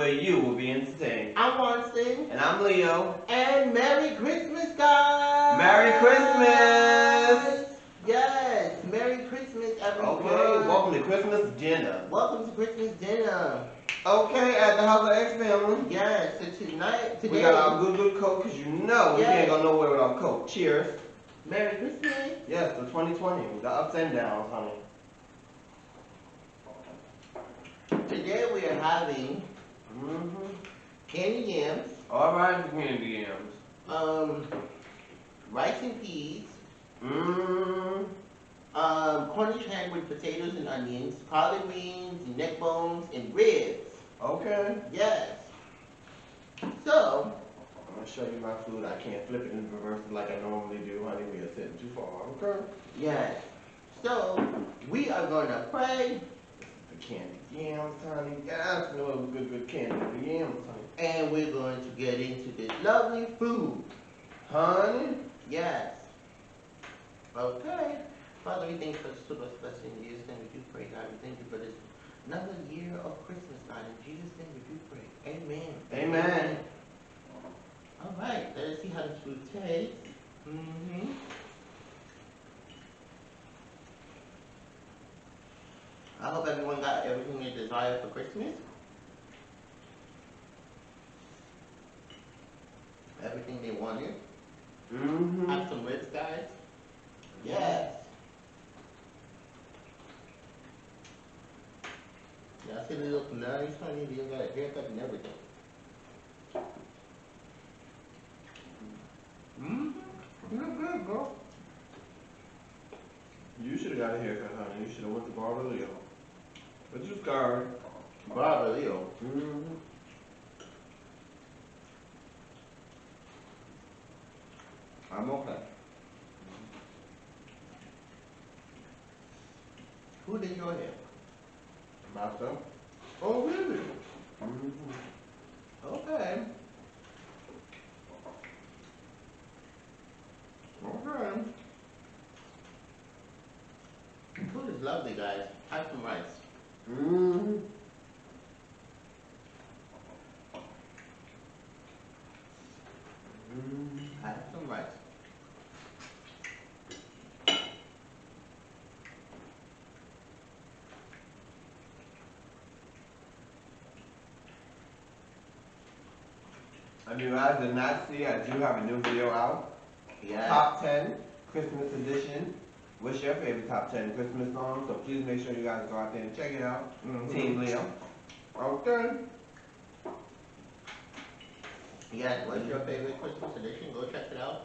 where you will be entertained. I'm Weinstein. And I'm Leo. And Merry Christmas, guys! Merry Christmas! Yes, Merry Christmas, everyone. Okay, welcome to Christmas dinner. Welcome to Christmas dinner. Okay, at the House of X family. Yes, so today we got our good Coke, because you know we can't go nowhere without Coke. Cheers. Merry Christmas. Yes, the 2020, the ups and downs, honey. Today we are having candy yams. Alright, candy yams. Rice and peas. Cornish hen with potatoes and onions, collard greens, neck bones, and ribs. Okay. Yes. So, I'm going to show you my food. I can't flip it and reverse it like I normally do, honey. We are sitting too far. Okay. Yes. So, we are going to pray. The candy yams, honey. Yes, no good candy yams, honey. And we're going to get into this lovely food. Honey? Yes. Okay. Father, we thank you for this super blessing in Jesus' name. We do pray, God. We thank you for this another year of Christmas, God. In Jesus' name we do pray. Amen. Amen. All right. Let us see how this food tastes. I hope everyone got everything they desire for Christmas. Everything they wanted. Have some ribs, guys. Yes. Yeah, I see they look nice, honey. They got a haircut and everything. You look good, bro. You should have got a haircut, honey. You should have went to Barber Leo. But you scarred. Barber Leo. I'm okay. Who did your hair? Myself. Oh, really? Okay. Okay. The food is lovely, guys. Have some rice. Have some rice. And you guys did not see, I do have a new video out. Yeah. Top 10 Christmas edition. What's your favorite top 10 Christmas songs? So please make sure you guys go out there and check it out. Team Leo. Okay. Yes, what's your favorite Christmas edition? Go check it out.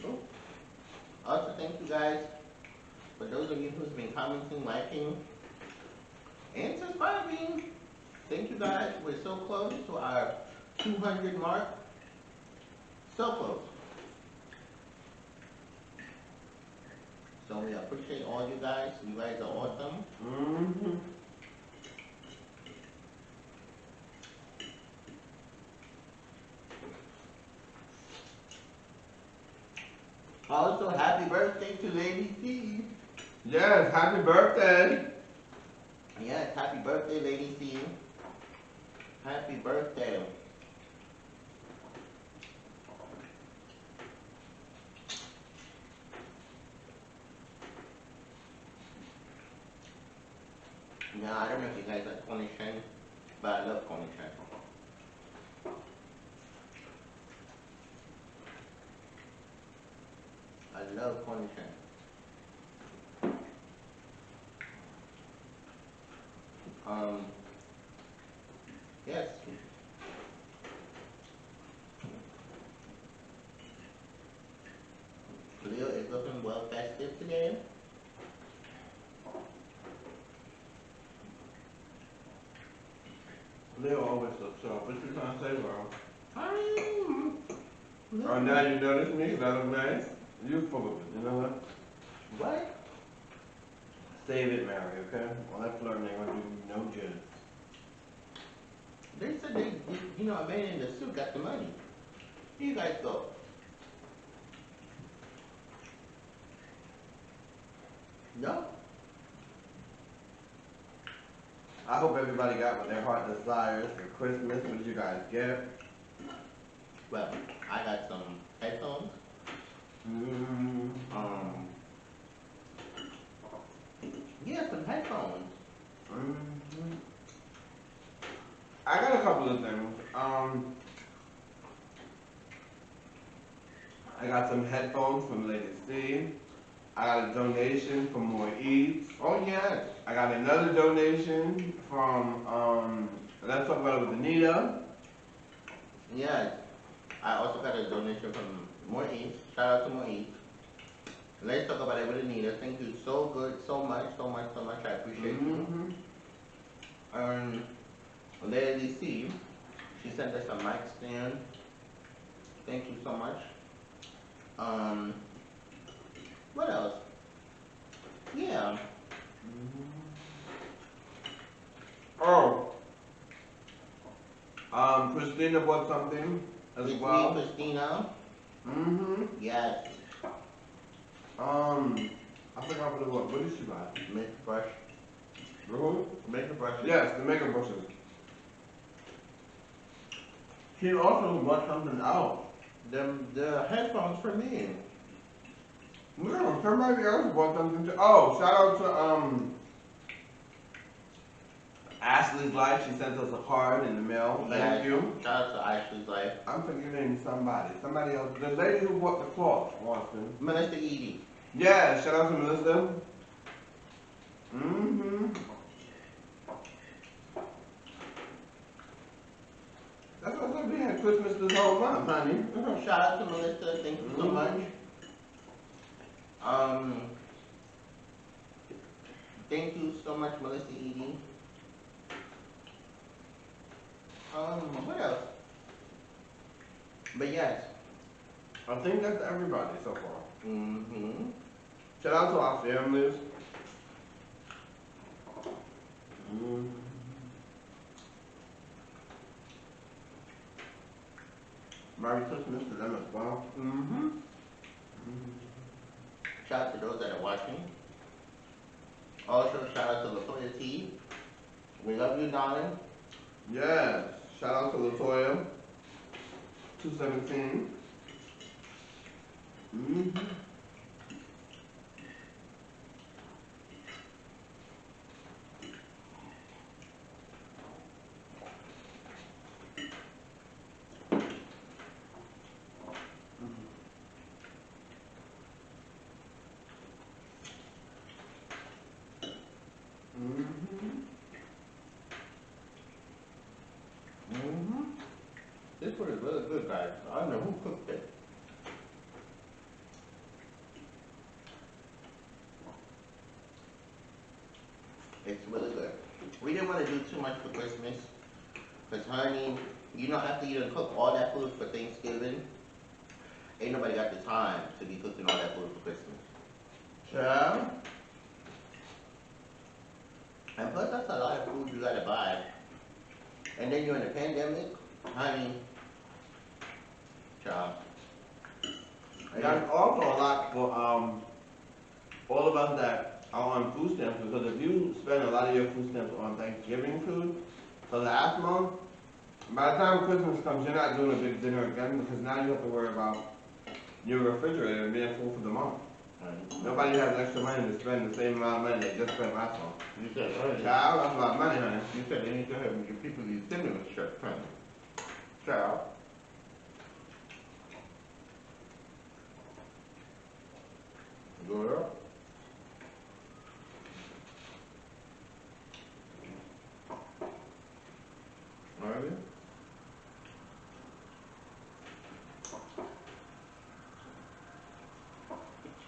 Oh. Also, thank you guys for those of you who's been commenting, liking, and subscribing. Thank you guys. We're so close to our 200 mark. So close. So we appreciate all you guys. You guys are awesome. Also, happy birthday to Lady C. Yes, happy birthday. Yes, happy birthday, Lady C. Happy birthday. Now, I don't know if you guys like Cornish hen, but I love Cornish hen. I love Cornish hen. Yes. Leo is looking well festive today. Leo always looks sharp. What you trying to say, bro? Oh, now you notice me? That look nice? You full of it, you know what? What? Save it, Mary, okay? All that flirting ain't gonna do you no good. They said a man in the suit got the money. Here you guys go. No? I hope everybody got what their heart desires for Christmas. What did you guys get? Well, I got some headphones. Yeah, some headphones. I got a couple of things. I got some headphones from Lady C. I got a donation from More Eats. Oh yes. I got another donation from Let's Talk About It with Anita. Yes. I also got a donation from More Eats. Shout out to More Eats. Let's Talk About It with Anita. Thank you so good, so much. I appreciate you. Lady C, she sent us a mic stand. Thank you so much. What else? Yeah. Oh. Christina bought something as well. Christina. Yes. I forgot what it was. What did she buy? Makeup brush. Who? Makeup brushes. Yes, the makeup brushes. She also bought something else. The headphones for me. No, somebody else bought something too. Oh, shout out to Ashley's Life. She sent us a card in the mail. Thank you. Shout out to Ashley's Life. I'm forgetting somebody. Somebody else. The lady who bought the cloth, Austin. Melissa Edie. Yeah, shout out to Melissa. That's what I said. We had Christmas this whole month, honey. Shout out to Melissa. Thank you so much. Thank you so much, Melissa Edie. What else? But yes. I think that's everybody so far. Shout out to our families. Merry Christmas to them as well. Shout out to those that are watching. Also, shout out to Latoya T. We love you, darling. Yes. Shout out to Latoya. 217. This food is really good, guys. I don't know who cooked it. It's really good. We didn't want to do too much for Christmas. Because, honey, you know, after you done cook all that food for Thanksgiving, ain't nobody got the time to be cooking all that food for Christmas. Yeah. And plus, that's a lot of food you gotta buy. And then you're in a pandemic, honey. Child. And that's also a lot for all of us that are on food stamps, because if you spend a lot of your food stamps on Thanksgiving food for last month, by the time Christmas comes, you're not doing a big dinner again, because now you have to worry about your refrigerator being full for the month. Nobody has extra money to spend the same amount of money they just spent last month. You said, honey. Child, that's a lot of money, honey. You said they need to have your people these stimulus checks, honey. Child. Girl. Alright.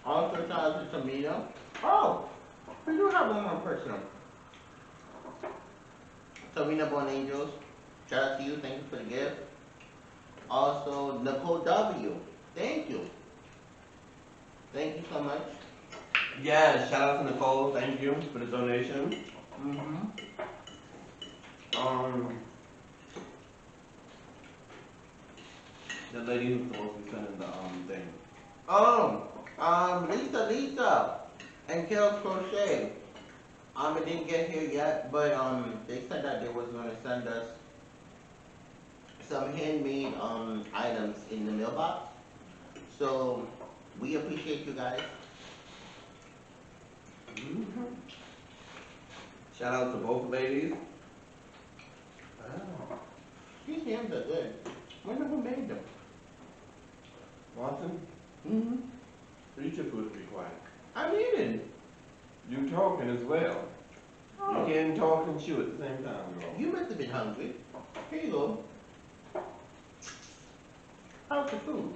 Also, shout out to Tamina. Oh, we do have one more person. Tamina Born Angels. Shout out to you. Thank you for the gift. Also, Nicole W. Thank you. Thank you so much. Yeah, shout out to Nicole, thank you for the donation. The lady who's supposed to be sending the thing. Lisa, and Kale's Crochet. It didn't get here yet, but they said that they was gonna send us some handmade items in the mailbox. So we appreciate you guys. Mm-hmm. Shout out to both ladies. Wow. These hams are good. Wonder who made them. Watson, Mm-hmm. eat your food to be quiet. I'm eating. You talking as well. Oh, You can't talk and chew at the same time, girl. you must have been hungry. Here you go. How's the food?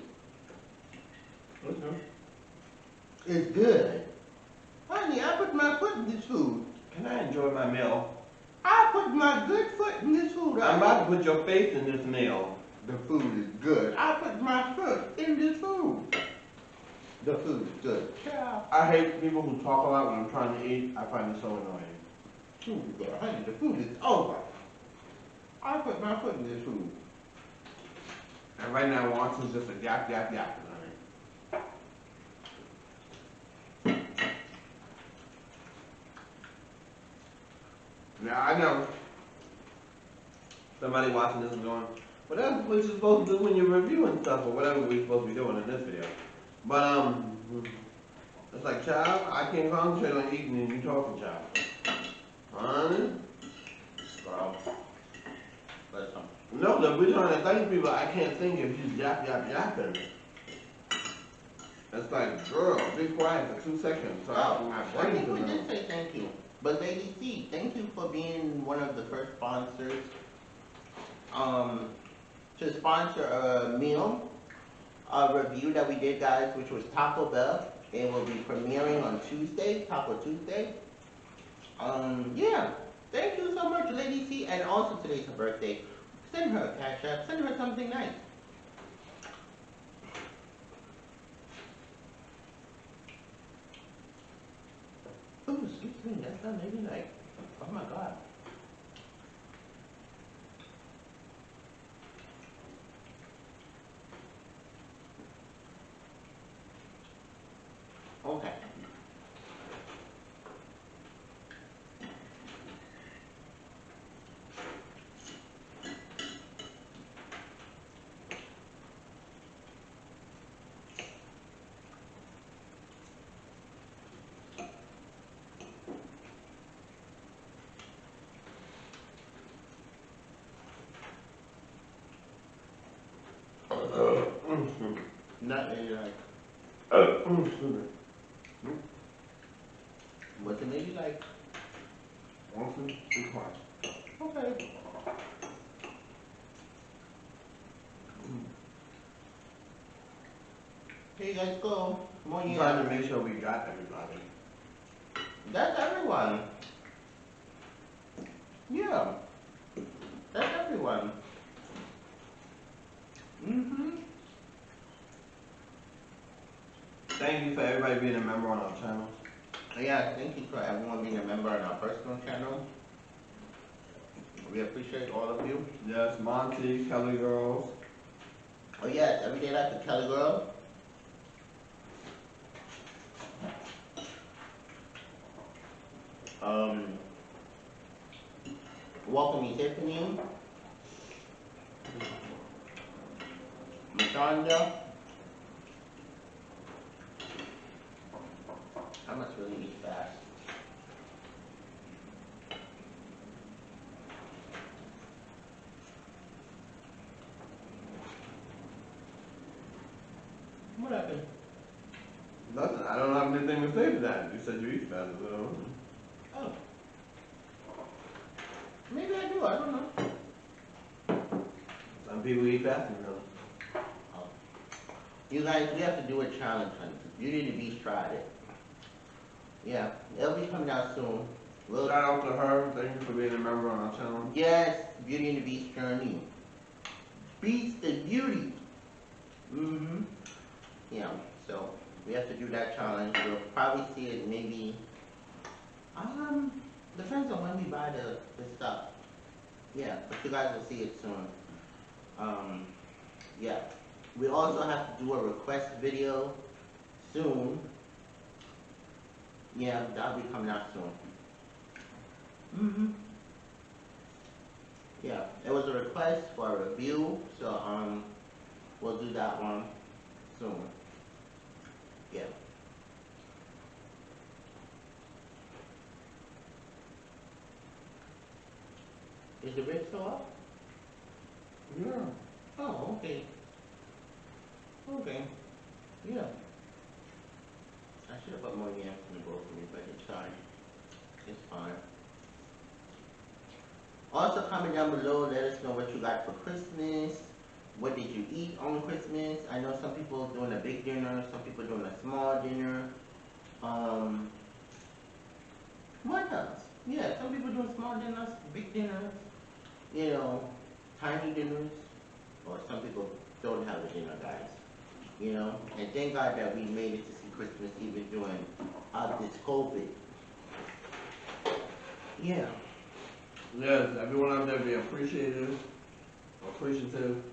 Listen, It's good. Honey, I put my foot in this food. can I enjoy my meal? I put my good foot in this food. I'm about to put your face in this meal. The food is good. I put my foot in this food. The food is good. Yeah. I hate people who talk a lot when I'm trying to eat. I find it so annoying. Food is good. Honey, the food is over. I put my foot in this food. And right now, Watson's just a yap, yap, yap, honey. Now, I know somebody watching this is going, well, that's what you're supposed to do when you're reviewing stuff or whatever we're supposed to be doing in this video. But, it's like, child, I can't concentrate on eating and you talking, child. Honey? Girl. Listen. No, that we're trying to thank people. I can't think if you yap, yap, yapping. It's like, girl, be quiet for 2 seconds. So Oh, my I brain think we to did say thank you. But Lady C, thank you for being one of the first sponsors. To sponsor a meal, a review that we did, guys, which was Taco Bell. It will be premiering on Tuesday, Taco Tuesday. Yeah. Thank you so much, Lady C. And also today's her birthday. Send her a cash app. Send her something nice. Ooh, excuse me. That's not maybe like. Oh my God. Okay. Not maybe like. What's it maybe like? Watson, be quiet. Okay. Here you guys go. More I'm years. trying to make sure we got everybody. That's everyone. Yeah. That's everyone. Mm-hmm. Thank you for everybody being a member on our channel. Yeah, thank you for everyone being a member on our personal channel. We appreciate all of you. Yes, Monty, Kelly Girls. Oh yes, Everyday Life with Kelly Girl. Welcome Me Tiffany. Mashonda. I must really eat fast. What happened? Nothing. I don't have anything to say to that. You said you eat fast, so. Oh. Maybe I do, I don't know. Some people eat fast, you know. Oh. You guys, we have to do a challenge, honey. Beauty and the Beast tried it. Yeah, it'll be coming out soon. Shout out to her. Thank you for being a member on our channel. Yes, Beauty and the Beast journey. Beast and Beauty. Mm-hmm. Yeah, so we have to do that challenge. We'll probably see it maybe, depends on when we buy the stuff. Yeah, but you guys will see it soon. Yeah. We also have to do a request video soon. Yeah, that'll be coming out soon. Mm-hmm. Yeah, it was a request for a review, so we'll do that one soon. Yeah. Is the rib still up? Yeah. Oh, okay. Okay. Yeah. I should have put more yams in the bowl for me, but it's fine. It's fine. Also, comment down below, let us know what you got for Christmas. What did you eat on Christmas? I know some people doing a big dinner, some people doing a small dinner. What else? Yeah, some people doing small dinners, big dinners, you know, tiny dinners, or some people don't have a dinner, guys. You know, and thank God that we made it to see Christmas even during this COVID. Yeah. Yes, everyone out there be appreciative to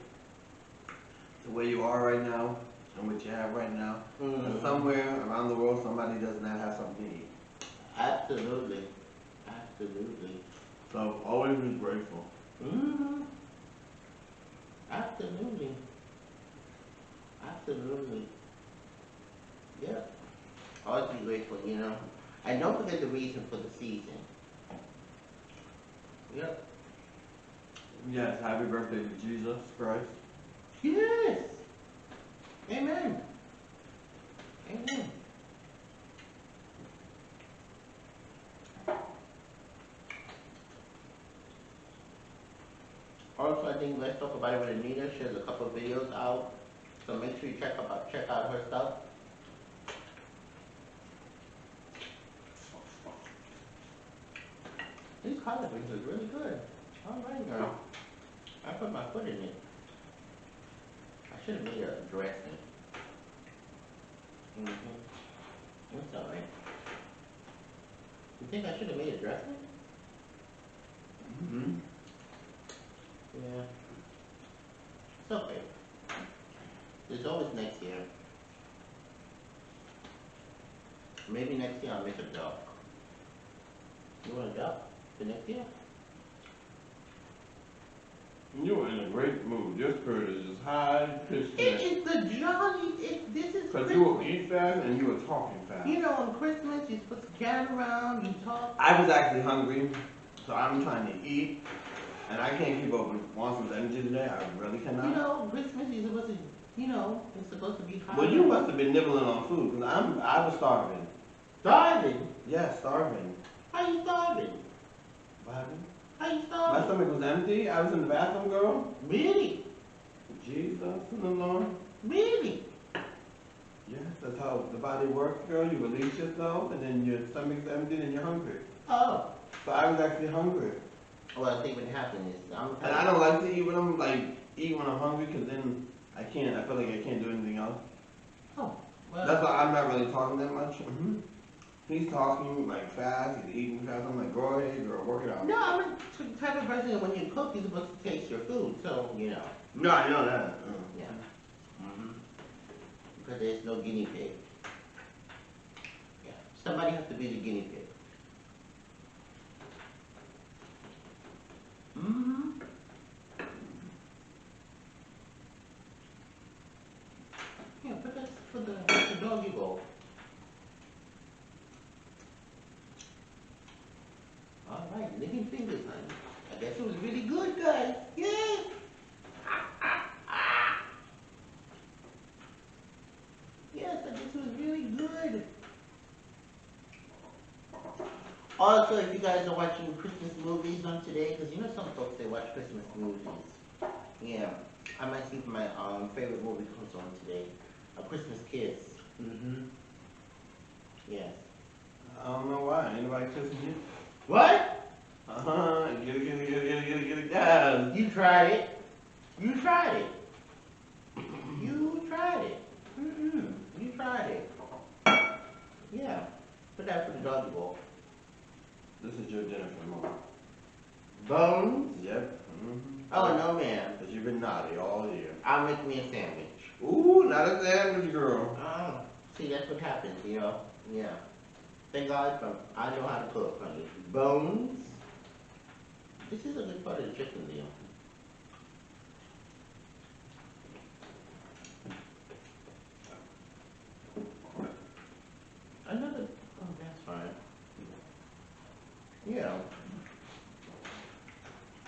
where you are right now and what you have right now. And somewhere around the world, somebody does not have something to eat. Absolutely. Absolutely. So always be grateful. Mm-hmm. Absolutely. Absolutely. Yep. Always be grateful, you know. And don't forget the reason for the season. Yep. Yes, happy birthday to Jesus Christ. Yes. Amen. Amen. Also, I think Let's Talk About It with Anita. She has a couple of videos out. So make sure you check out her stuff. These collard greens are really good. Alright now. I put my foot in it. I should have made a dressing. It's alright. You think I should have made a dressing? Yeah. It's okay. There's always next year. Maybe next year I'll make a duck. You want a duck for next year? You're in a great mood. Your spirit is just high pitched. It is the jolly. This is because Christmas. you will eat fast and you were talking fast. You know, on Christmas you're supposed to gather around, you talk. I was actually hungry, so I'm trying to eat, and I can't keep up with Watson's energy today. I really cannot. You know, Christmas you're supposed to, you know, it's supposed to be high. Well, you must have been nibbling on food, because I was starving. Starving? Yeah, starving. How you starving? What happened? How you starving? My stomach was empty. I was in the bathroom, girl. Really? Jesus and the Lord. Really? Yes, that's how the body works, girl. You release yourself, and then your stomach's empty, and you're hungry. Oh. So I was actually hungry. Well, I think what happened is And I don't like to eat when I'm hungry, because then I feel like I can't do anything else. Oh. Well. That's why I'm not really talking that much. He's talking fast, he's eating fast. I'm like, go ahead, girl, work it out. No, I'm the type of person that when you cook, you're supposed to taste your food, so, you know. No, I know that. Yeah. Because there's no guinea pig. Yeah. Somebody has to be the guinea pig. Yeah, put that for the doggy bowl. Alright, licking fingers, honey. I guess it was really good, guys. Yay! Yes, I guess it was really good. Also, if you guys are watching Christmas movies on today, because you know some folks, they watch Christmas movies. Yeah, I might see if my favorite movie comes on today. A Christmas Kiss. Yes. I don't know why. Anybody kissing you? What? Get it, yes. You tried it. You tried it. You tried it. You tried it. Yeah. Put that for the doggy bowl. This is your dinner for the moment. Bones? Yep. Oh, no, man. Because you've been naughty all year. I'll make me a sandwich. Ooh, not a sandwich, girl. Oh, see, that's what happens, you know? Yeah. Thank God I know how to cook, honey. Bones? This is a good part of the chicken deal. Another, oh, that's fine. Yeah.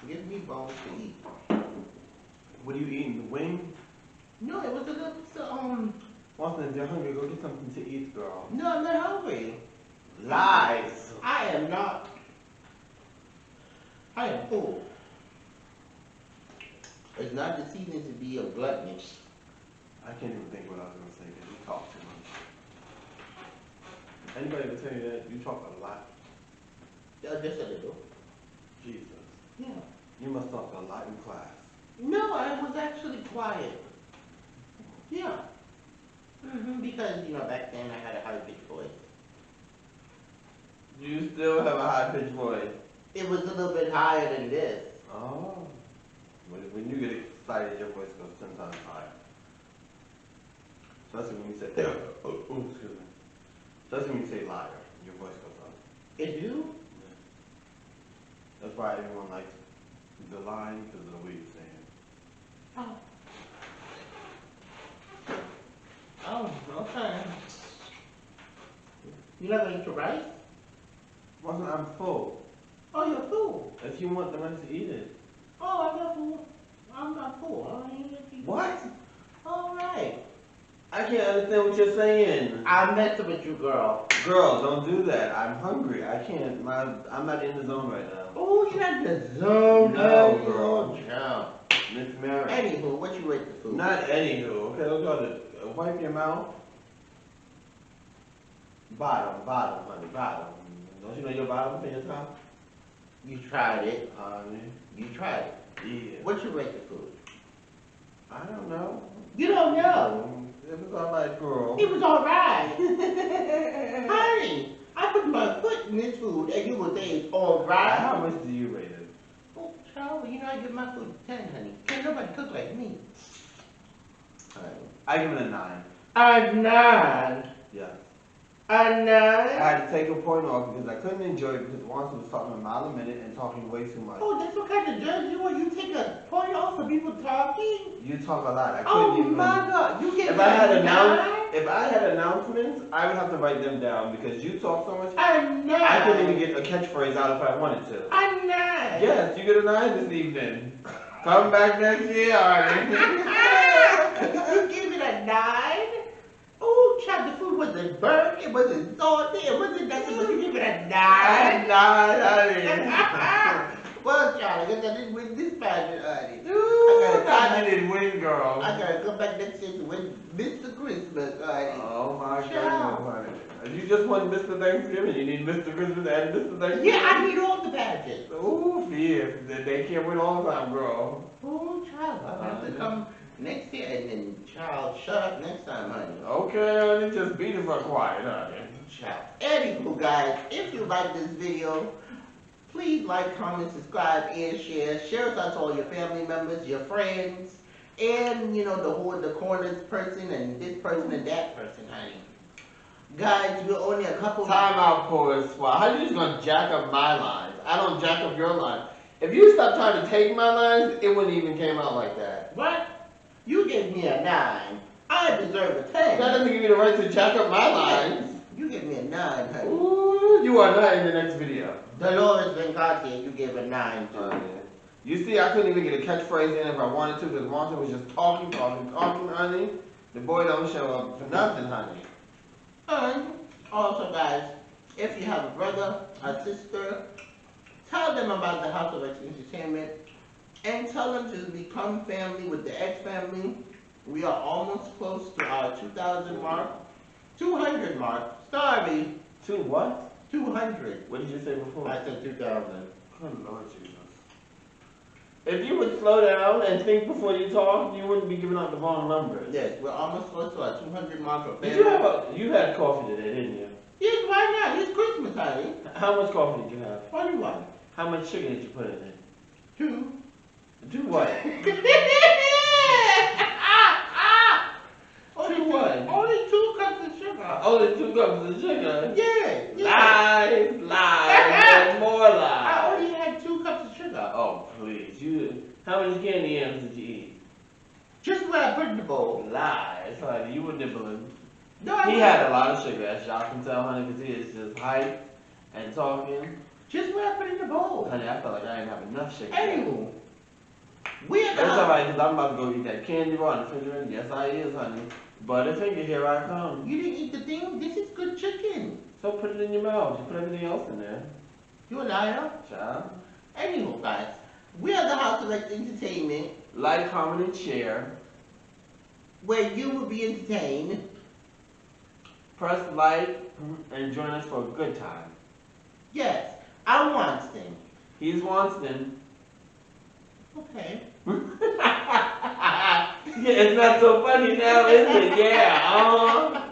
Give me bones to eat. What are you eating? The wing? No, it was a little, Austin, if you're hungry, go get something to eat, girl. no, I'm not hungry. Lies! I am not. I am full. It's not the season to be a glutton. I can't even think what I was going to say because you talk too much. Anybody will tell you that you talk a lot? Just a little. Jesus. Yeah. You must talk a lot in class. No, I was actually quiet. Yeah. Because, back then I had a high-pitched voice. You still have a high-pitched voice. It was a little bit higher than this. Oh. When you get excited, your voice goes 10 times higher. Especially when you say, excuse me. Especially when you say liar, your voice goes up. It do? Yeah. That's why everyone likes the line because of the way you say it. Oh. Oh, okay. You're not going to eat your rice? Wasn't I'm full. Oh, you're full. If you want the rice, eat it. Oh, I'm not full. I'm not full. What? All right. I can't understand what you're saying. I'm messing with you, girl. Girl, don't do that. I'm hungry. I can't. I'm not in the zone right now. Oh, you're not in the zone. No, girl. No. Miss Mary. Anywho, what you rate the food? Not anywho. Okay, let's go to wipe your mouth. Bottom, honey, bottom. Don't you know your bottom for your top? You tried it. Honey. You tried it. Yeah. What you rate the food? I don't know. You don't know. It was alright, girl. It was alright. Honey, I put my foot in this food and you will say it's alright. How much do you rate it? Oh, child, I give my food 10, honey. Can't nobody cook like me. Honey. I give it a 9. A 9? Yes. A 9? I had to take a point off because I couldn't enjoy it because Watson was talking a mile a minute and talking way too much. Oh, that's what kind of judge you are? You take a point off for people talking? You talk a lot. I couldn't Oh even. my God! You get If I had announcements, I would have to write them down because you talk so much. A 9. I couldn't even get a catchphrase out if I wanted to. A 9. Yes, you get a 9 this evening. Come back next year, alright? You give it a 9? Oh, child, the food wasn't burnt, it wasn't salty, it wasn't nothing, but you give it a 9? A 9, honey. Well, child, I guess I didn't win this pageant, honey. I didn't win, girl. I gotta come back next year to win Mr. Christmas, honey. Oh my Child. goodness, honey. You just won Mr. Thanksgiving. You need Mr. Christmas and Mr. Thanksgiving. Yeah, I need all the pageants. Ooh, yeah. They can't win all the time, girl. Oh, child, I'll have to come next year and then, child, shut up next time, honey. Okay, honey, just be the fuck quiet, honey. Child. Anywho, guys, if you like this video, please like, comment, subscribe, and share. Share us out to all your family members, your friends, and, the corners person, and this person, and that person, honey. Guys, we're only a couple... Time out, chorus squad. How you just gonna jack up my lines? I don't jack up your lines. If you stop trying to take my lines, it wouldn't even came out like that. What? You gave me a 9. I deserve a 10. That doesn't give you the right to jack up my lines. You gave me a 9, honey. Ooh, you are not in the next video. Dolores Vincati, you gave a 9 to. You see, I couldn't even get a catchphrase in if I wanted to because Martin was just talking, honey. The boy don't show up for nothing, honey. And also, guys, if you have a brother, a sister, tell them about the House of X Entertainment and tell them to become family with the X family. We are almost close to our 2,000 mark. 200 mark. Sorry. Two what? 200. What did you say before? I said 2,000. Good Lord Jesus. If you would slow down and think before you talk, you wouldn't be giving out the wrong numbers. Yes, we're almost close to our 200 mark of family. You had coffee today, didn't you? Yes, why not? It's Christmas, honey. How much coffee did you have? 41. How much sugar did you put in it? 2. Do what? Only 2 cups of sugar. Only 2 cups of sugar? Yeah. Lies, and more lies. I only had 2 cups of sugar. Oh, please. How many candy yams did you eat? Just what I put in the bowl. Lies, honey, you were nibbling. No, I He wasn't. had a lot of sugar, as y'all can tell, honey, because he is just hype and talking. Just what I put in the bowl. Honey, I felt like I didn't have enough sugar. Anywho, we at the That's house. alright, because I'm about to go eat that candy bar in the refrigerator. Yes, I is, honey. Butterfinger, here I come. You didn't eat the thing? This is good chicken. So put it in your mouth. You put everything else in there. You a liar? Child. Anywho, guys, we are the House of Entertainment, Like, comment, and share. where you will be entertained. Press like and join us for a good time. Yes, I'm Winston. He's Wanston. Okay. Yeah, it's not so funny now, is it? Yeah.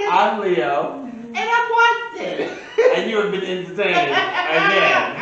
I'm Leo. And I'm Winston. And you have been entertained again.